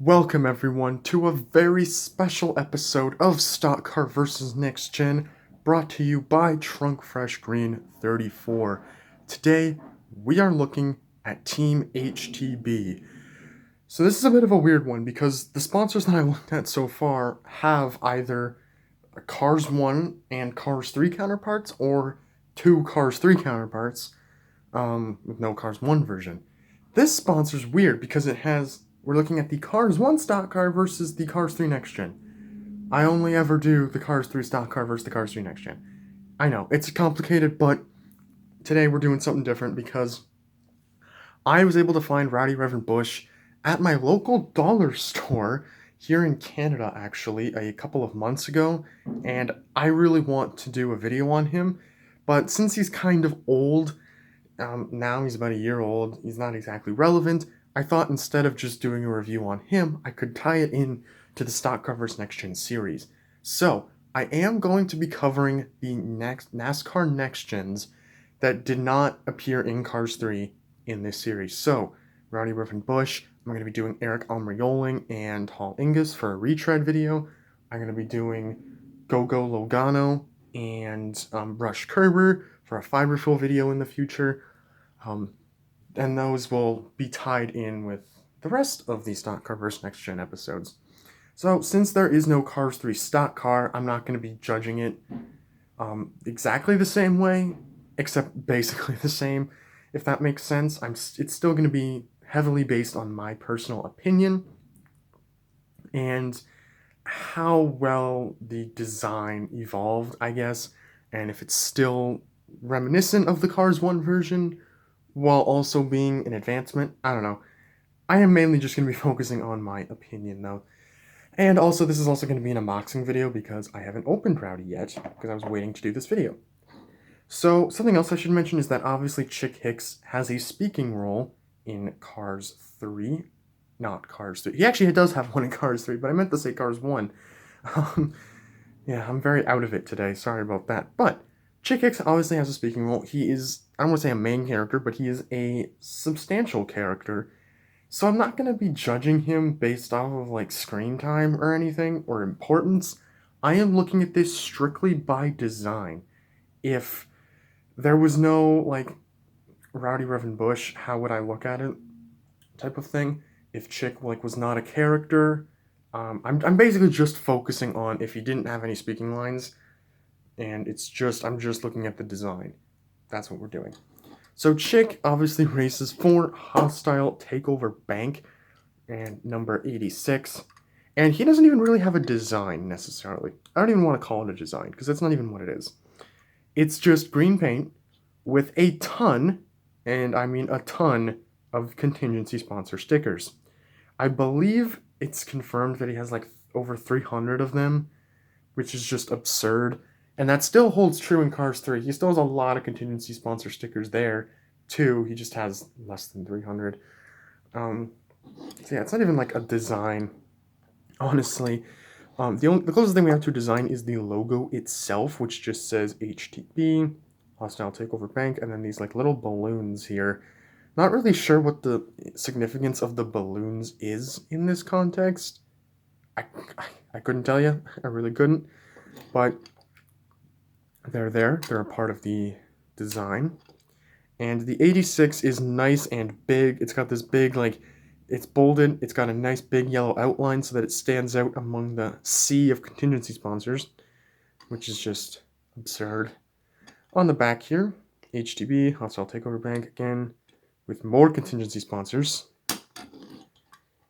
Welcome everyone to a very special episode of Stock Car vs. Next Gen, brought to you by Trunk Fresh Green 34. Today, we are looking at Team HTB. So this is a bit of a weird one because the sponsors that I looked at so far have either Cars 1 and Cars 3 counterparts or two Cars 3 counterparts with no Cars 1 version. This sponsor's weird because we're looking at the Cars 1 stock car versus the Cars 3 Next Gen. I only ever do the Cars 3 stock car versus the Cars 3 Next Gen. I know, it's complicated, but today we're doing something different because I was able to find Rowdy Reverend Bush at my local dollar store here in Canada, actually, a couple of months ago, and I really want to do a video on him, but since he's kind of old, now he's about a year old, he's not exactly relevant. I thought instead of just doing a review on him, I could tie it in to the Stock Covers Next Gen series. So, I am going to be covering the next NASCAR Next Gens that did not appear in Cars 3 in this series. So, Rowdy Reverend Bush, I'm going to be doing Eric Almiroling and Hall Ingus for a retread video. I'm going to be doing Go-Go Logano and Rush Kerber for a fiber fill video in the future. And those will be tied in with the rest of the Stock Car vs. Next Gen episodes. So, since there is no Cars 3 stock car, I'm not going to be judging it exactly the same way, except basically the same, if that makes sense. It's still going to be heavily based on my personal opinion and how well the design evolved, I guess, and if it's still reminiscent of the Cars 1 version while also being an advancement. I don't know. I am mainly just going to be focusing on my opinion, though. And also, this is also going to be an unboxing video because I haven't opened Rowdy yet, because I was waiting to do this video. So, something else I should mention is that obviously Chick Hicks has a speaking role in Cars 3. Not Cars 3. He actually does have one in Cars 3, but I meant to say Cars 1. Yeah, I'm very out of it today. Sorry about that. But Chick Hicks obviously has a speaking role. He is, I don't want to say a main character, but he is a substantial character. So I'm not going to be judging him based off of like screen time or anything or importance. I am looking at this strictly by design. If there was no like Rowdy Reverend Bush, how would I look at it? Type of thing. If Chick like was not a character, I'm basically just focusing on if he didn't have any speaking lines, and I'm just looking at the design. That's what we're doing. So Chick obviously races for Hostile Takeover Bank and number 86. And he doesn't even really have a design necessarily. I don't even want to call it a design because that's not even what it is. It's just green paint with a ton, and I mean a ton, of contingency sponsor stickers. I believe it's confirmed that he has like over 300 of them, which is just absurd. And that still holds true in Cars 3. He still has a lot of contingency sponsor stickers there, too. He just has less than 300. So yeah, it's not even like a design, honestly. The closest thing we have to a design is the logo itself, which just says HTB, Hostile Takeover Bank, and then these like little balloons here. Not really sure what the significance of the balloons is in this context. I couldn't tell you. I really couldn't. But they're there. They're a part of the design. And the 86 is nice and big. It's got this big, like, it's bolded. It's got a nice big yellow outline so that it stands out among the sea of contingency sponsors, which is just absurd. On the back here, HTB, Hostile Takeover Bank again, with more contingency sponsors.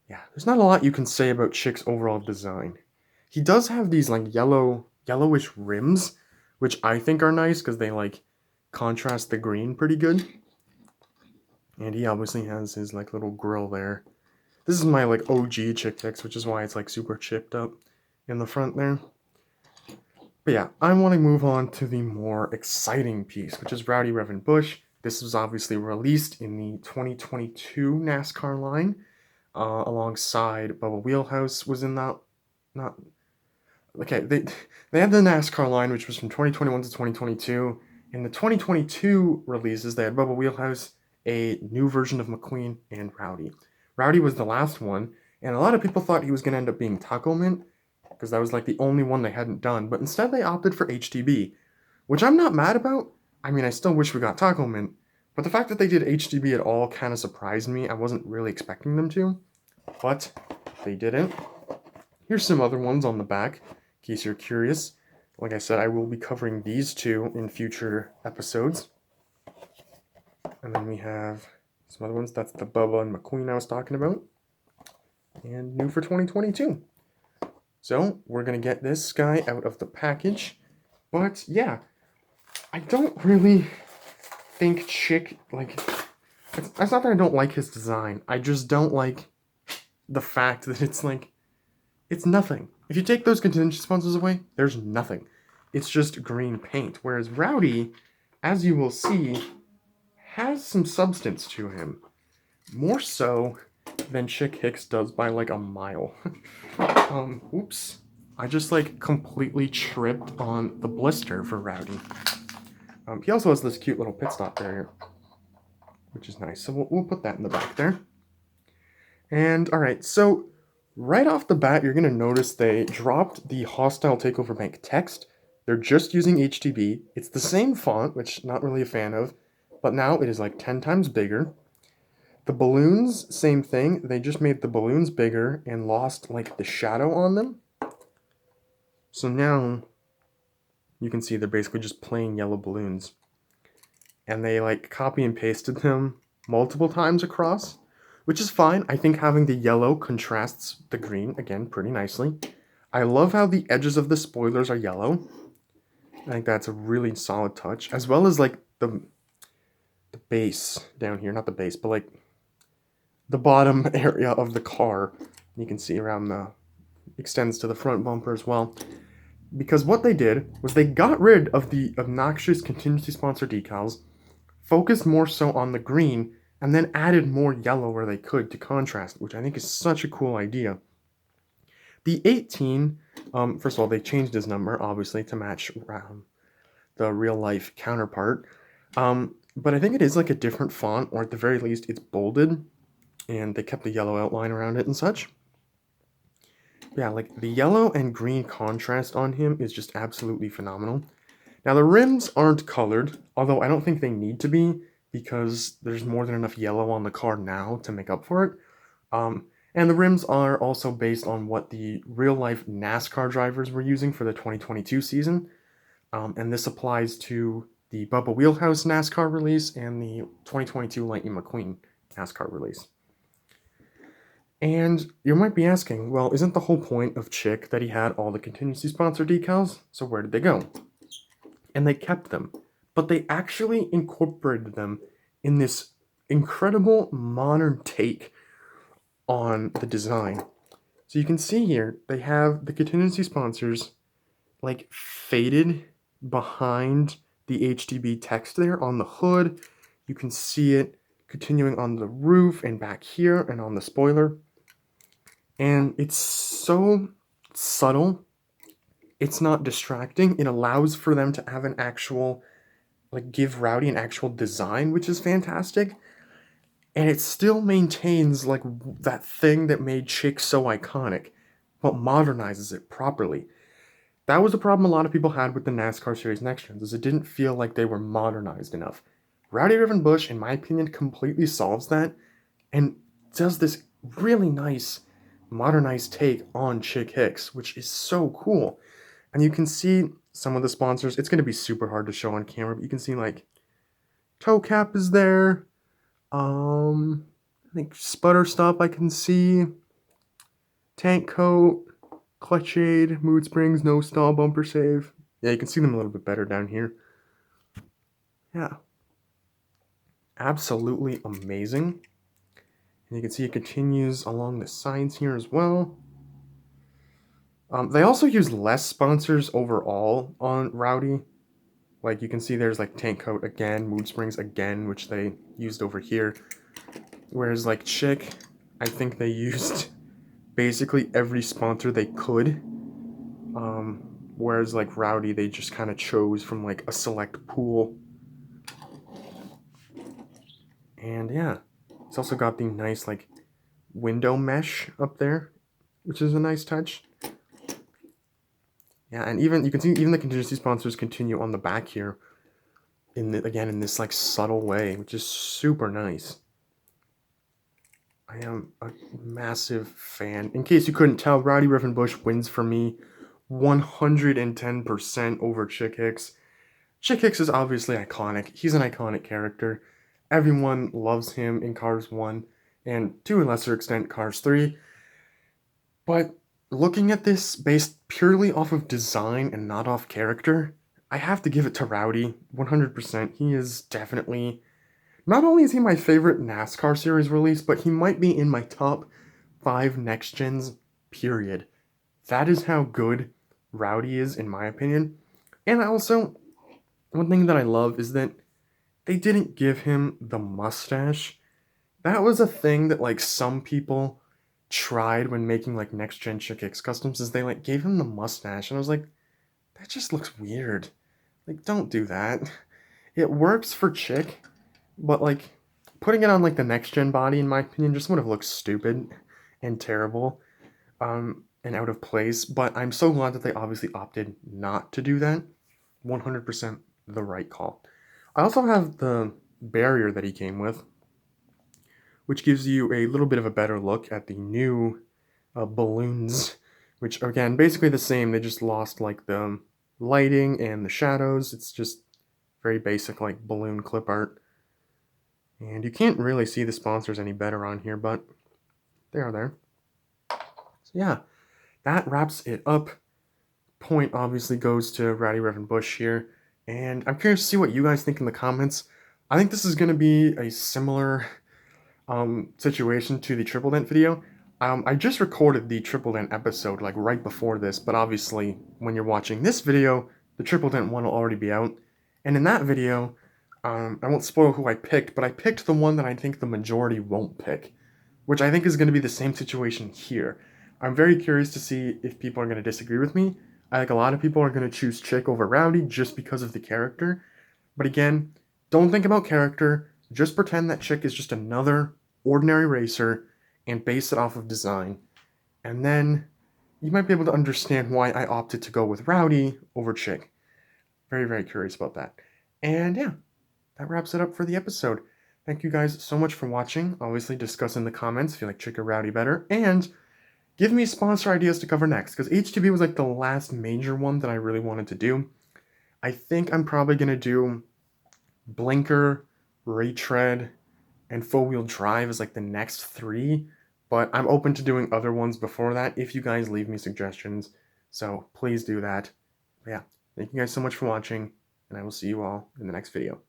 Yeah, there's not a lot you can say about Chick's overall design. He does have these, like, yellowish rims, which I think are nice because they, like, contrast the green pretty good. And he obviously has his, like, little grill there. This is my, like, OG Chick Hicks, which is why it's, like, super chipped up in the front there. But yeah, I want to move on to the more exciting piece, which is Rowdy Reverend Bush. This was obviously released in the 2022 NASCAR line, alongside Bubba Wheelhouse was in that. Not okay. They had the NASCAR line, which was from 2021 to 2022. In the 2022 releases, they had Bubba Wheelhouse, a new version of McQueen, and Rowdy. Rowdy was the last one, And a lot of people thought he was going to end up being Taco Mint, because that was like the only one they hadn't done, but instead they opted for HTB, which I'm not mad about. I mean, I still wish we got Taco Mint, but the fact that they did HTB at all kind of surprised me. I wasn't really expecting them to, but they didn't. Here's some other ones on the back, in case you're curious. Like I said, I will be covering these two in future episodes. And then we have some other ones. That's the Bubba and McQueen I was talking about. And new for 2022. So, we're going to get this guy out of the package. But, yeah, I don't really think Chick, like, it's not that I don't like his design. I just don't like the fact that it's, like, it's nothing. If you take those contingency sponsors away, there's nothing. It's just green paint. Whereas Rowdy, as you will see, has some substance to him. More so than Chick Hicks does by like a mile. Oops. I just like completely tripped on the blister for Rowdy. He also has this cute little pit stop barrier, which is nice. So we'll put that in the back there. And alright, so right off the bat, you're going to notice they dropped the Hostile Takeover Bank text. They're just using HTB. It's the same font, which I'm not really a fan of, but now it is like 10 times bigger. The balloons, same thing. They just made the balloons bigger and lost like the shadow on them. So now you can see they're basically just plain yellow balloons. And they like copy and pasted them multiple times across, which is fine. I think having the yellow contrasts the green, again, pretty nicely. I love how the edges of the spoilers are yellow. I think that's a really solid touch, as well as like the base down here, not the base, but like the bottom area of the car. You can see around the, extends to the front bumper as well. Because what they did was they got rid of the obnoxious contingency sponsor decals, focused more so on the green, and then added more yellow where they could to contrast, which I think is such a cool idea. The 18, first of all, they changed his number, obviously, to match the real-life counterpart. But I think it is like a different font, or at the very least, it's bolded, and they kept the yellow outline around it and such. Yeah, like the yellow and green contrast on him is just absolutely phenomenal. Now the rims aren't colored, although I don't think they need to be, because there's more than enough yellow on the car now to make up for it. And the rims are also based on what the real-life NASCAR drivers were using for the 2022 season. And this applies to the Bubba Wheelhouse NASCAR release and the 2022 Lightning McQueen NASCAR release. And you might be asking, well, isn't the whole point of Chick that he had all the contingency sponsor decals? So where did they go? And they kept them. But they actually incorporated them in this incredible modern take on the design. So you can see here, they have the contingency sponsors like faded behind the HTB text there on the hood. You can see it continuing on the roof and back here and on the spoiler. And it's so subtle. It's not distracting. It allows for them to have an actual, like, give Rowdy an actual design, which is fantastic. And it still maintains, like, that thing that made Chick so iconic, but modernizes it properly. That was a problem a lot of people had with the NASCAR Series Next Gens, is it didn't feel like they were modernized enough. Rowdy Riven Bush, in my opinion, completely solves that, and does this really nice modernized take on Chick Hicks, which is so cool. And you can see some of the sponsors. It's going to be super hard to show on camera, but you can see like toe cap is there. I think sputter stop I can see. Tank coat, clutch aid, mood springs, no stall, bumper save. Yeah, you can see them a little bit better down here. Yeah. Absolutely amazing. And you can see it continues along the sides here as well. They also use less sponsors overall on Rowdy. Like you can see there's like tank coat again, mood springs again, which they used over here. Whereas like Chick, I think they used basically every sponsor they could. Whereas like Rowdy, they just kind of chose from like a select pool. And yeah, it's also got the nice like window mesh up there, which is a nice touch. Yeah, and even you can see even the contingency sponsors continue on the back here again in this like subtle way, which is super nice. I am a massive fan. In case you couldn't tell, Rowdy Bush wins for me 110% over Chick Hicks. Chick Hicks is obviously iconic. He's an iconic character. Everyone loves him in Cars 1 and to a lesser extent Cars 3. But looking at this based purely off of design and not off character, I have to give it to Rowdy 100%. He is definitely, not only is he my favorite NASCAR series release, but he might be in my top 5 next gens, period. That is how good Rowdy is, in my opinion. And one thing that I love is that they didn't give him the mustache. That was a thing that like some people tried when making like next gen Chick Hicks customs, is they like gave him the mustache, and I was like, that just looks weird. Like, don't do that. It works for Chick, but like putting it on like the next gen body, in my opinion, just would have looked stupid and terrible, and out of place. But I'm so glad that they obviously opted not to do that. 100% the right call. I also have the barrier that he came with, which gives you a little bit of a better look at the new balloons, which again, basically the same. They just lost like the lighting and the shadows. It's just very basic like balloon clip art. And you can't really see the sponsors any better on here, but they are there. So yeah, that wraps it up. Point obviously goes to Rowdy Bush here. And I'm curious to see what you guys think in the comments. I think this is going to be a similar situation to the Triple Dent video. I just recorded the Triple Dent episode like right before this, but obviously when you're watching this video, the Triple Dent one will already be out. And in that video, I won't spoil who I picked, but I picked the one that I think the majority won't pick, which I think is going to be the same situation here. I'm very curious to see if people are going to disagree with me. I think a lot of people are going to choose Chick over Rowdy just because of the character. But again, don't think about character. Just pretend that Chick is just another ordinary racer and base it off of design. And then you might be able to understand why I opted to go with Rowdy over Chick. Very, very curious about that. And yeah, that wraps it up for the episode. Thank you guys so much for watching. Obviously, discuss in the comments if you like Chick or Rowdy better. And give me sponsor ideas to cover next, because HTB was like the last major one that I really wanted to do. I think I'm probably going to do Blinker, Retread, and four-wheel drive as like the next 3, but I'm open to doing other ones before that if you guys leave me suggestions, so please do that. But yeah, thank you guys so much for watching, and I will see you all in the next video.